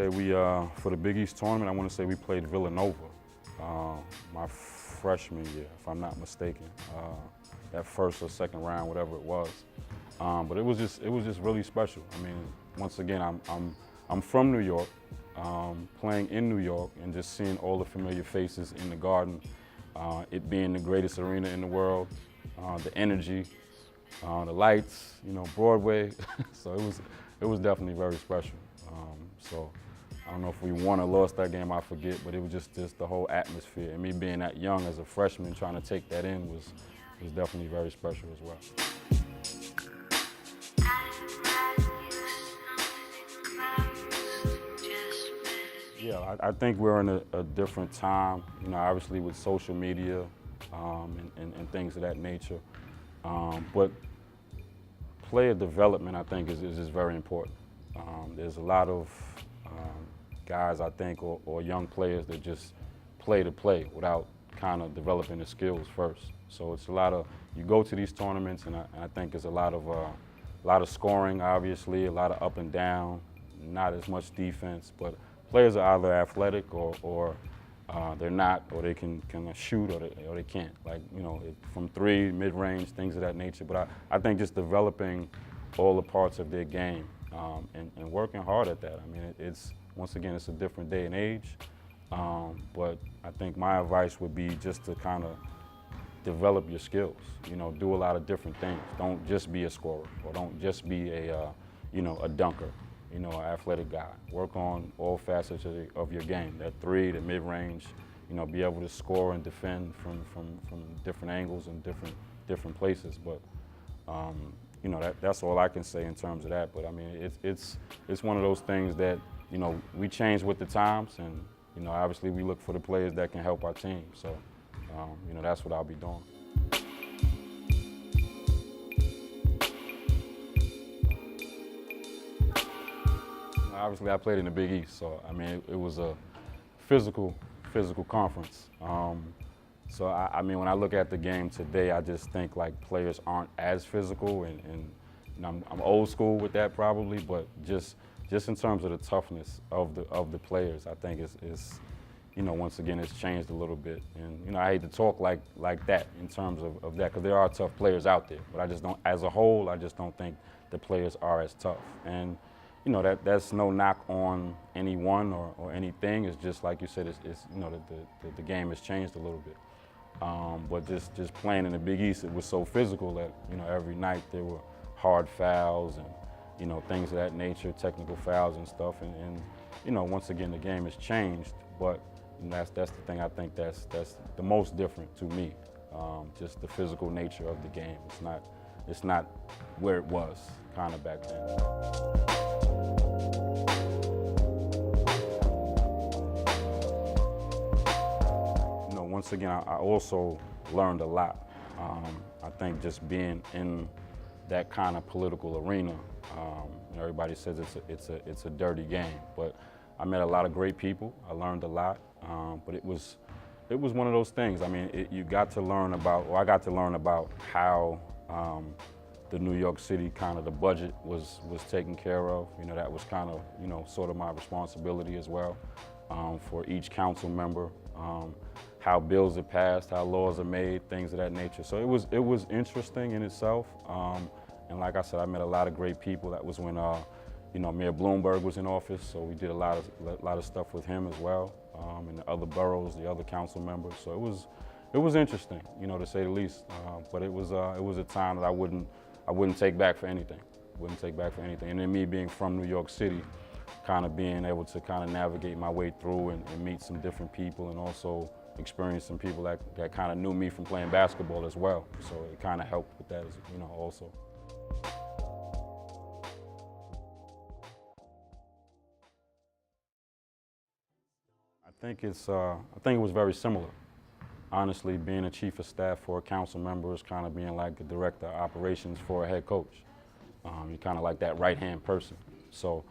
say for the Big East tournament, I want to say we played Villanova my freshman year, if I'm not mistaken. That first or second round, whatever it was. But it was just really special. I mean, once again, I'm from New York, playing in New York, and just seeing all the familiar faces in the Garden, it being the greatest arena in the world, the energy, the lights, you know, Broadway. So it was definitely very special. So I don't know if we won or lost that game, I forget, but it was just the whole atmosphere. And me being that young as a freshman, trying to take that in was definitely very special as well. Yeah, I think we're in a different time, you know, obviously with social media and things of that nature. But player development, I think, is very important. There's a lot of guys, I think, or young players that just play to play without kind of developing the skills first. So it's a lot of, you go to these tournaments, and I think it's a lot of scoring, obviously, a lot of up and down, not as much defense, but players are either athletic or they're not, or they can shoot or they can't. Like, you know, from three, mid-range, things of that nature. But I think just developing all the parts of their game and working hard at that. I mean, once again, it's a different day and age. But I think my advice would be just to kind of develop your skills. You know, do a lot of different things. Don't just be a scorer, or don't just be you know, a dunker, you know, an athletic guy. Work on all facets of your game. That three, the mid-range, you know, be able to score and defend from different angles and different places. But you know, that's all I can say in terms of that. But I mean, it's one of those things that, you know, we change with the times, and you know, obviously we look for the players that can help our team. So you know, that's what I'll be doing. Obviously, I played in the Big East, so I mean, it was a physical conference. So I mean, when I look at the game today, I just think like players aren't as physical, and you know, I'm old school with that probably, but just in terms of the toughness of the players, I think is you know, once again, it's changed a little bit. And you know, I hate to talk like that in terms of that, because there are tough players out there, but I just don't, as a whole, I just don't think the players are as tough. And you know, that's no knock on anyone or anything. It's just like you said, it's you know, the game has changed a little bit. But just playing in the Big East, it was so physical that, you know, every night there were hard fouls and, you know, things of that nature, technical fouls and stuff. And you know, once again, the game has changed, but you know, that's the thing I think that's the most different to me. Just the physical nature of the game. It's not where it was kind of back then. Once again, I also learned a lot. I think just being in that kind of political arena, everybody says it's a dirty game, but I met a lot of great people. I learned a lot, but it was one of those things. I mean, you got to learn about, or I got to learn about how the New York City kind of the budget was taken care of. You know, that was kind of, you know, sort of my responsibility as well for each council member. How bills are passed, how laws are made, things of that nature. So it was interesting in itself. And like I said, I met a lot of great people. That was when you know, Mayor Bloomberg was in office, so we did a lot of stuff with him as well, and the other boroughs, the other council members. So it was interesting, you know, to say the least. But it was a time that I wouldn't take back for anything. Wouldn't take back for anything. And then me being from New York City, kind of being able to kind of navigate my way through and meet some different people, and also experience some people that kind of knew me from playing basketball as well. So it kind of helped with that, you know, also. I think it was very similar. Honestly, being a chief of staff for a council member is kind of being like the director of operations for a head coach. You're kind of like that right-hand person. So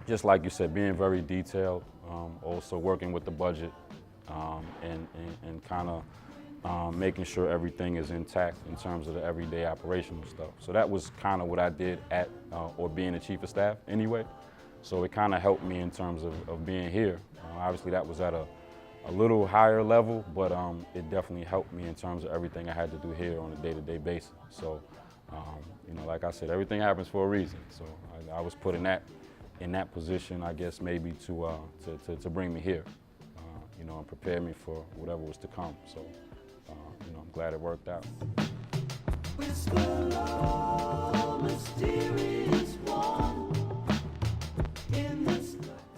just like you said, being very detailed, also working with the budget, and kind of making sure everything is intact in terms of the everyday operational stuff. So that was kind of what I did at, or being a chief of staff anyway. So it kind of helped me in terms of being here. Obviously that was at a little higher level, but it definitely helped me in terms of everything I had to do here on a day-to-day basis. So, you know, like I said, everything happens for a reason. So I was put in that position, I guess, maybe to bring me here, you know, and prepare me for whatever was to come. So, you know, I'm glad it worked out.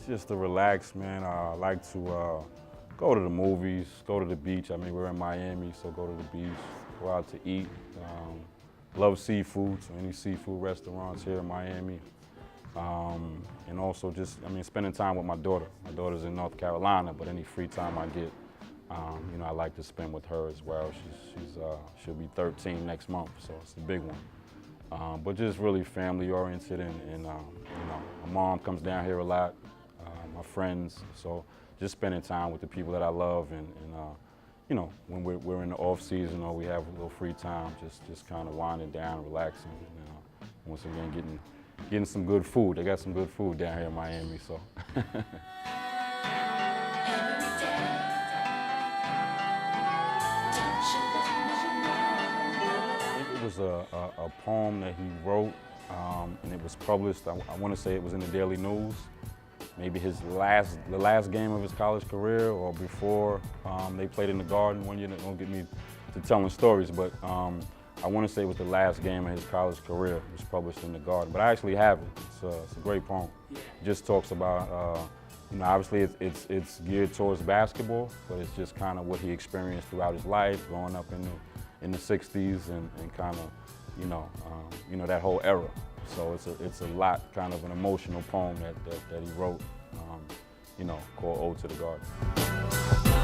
Just to relax, man. I like to go to the movies, go to the beach. I mean, we're in Miami, so go to the beach, go out to eat. Love seafood, so any seafood restaurants here in Miami. And also just, I mean, spending time with my daughter. My daughter's in North Carolina, but any free time I get, you know, I like to spend with her as well. She'll be 13 next month, so it's a big one. But just really family oriented, and you know, my mom comes down here a lot, my friends, so just spending time with the people that I love, and you know, when we're in the off season or we have a little free time, just kind of winding down, relaxing, and once again getting some good food. They got some good food down here in Miami, so. It was a poem that he wrote, and it was published. I want to say it was in the Daily News. Maybe the last game of his college career, or before they played in the Garden one year. Don't get me to telling stories, but I want to say it was the last game of his college career. It was published in the Garden, but I actually have it. It's a great poem. It just talks about, you know, obviously it's geared towards basketball, but it's just kind of what he experienced throughout his life, growing up in the '60s, and kind of, you know, that whole era. So it's a lot, kind of an emotional poem that he wrote, you know, called Ode to the Garden.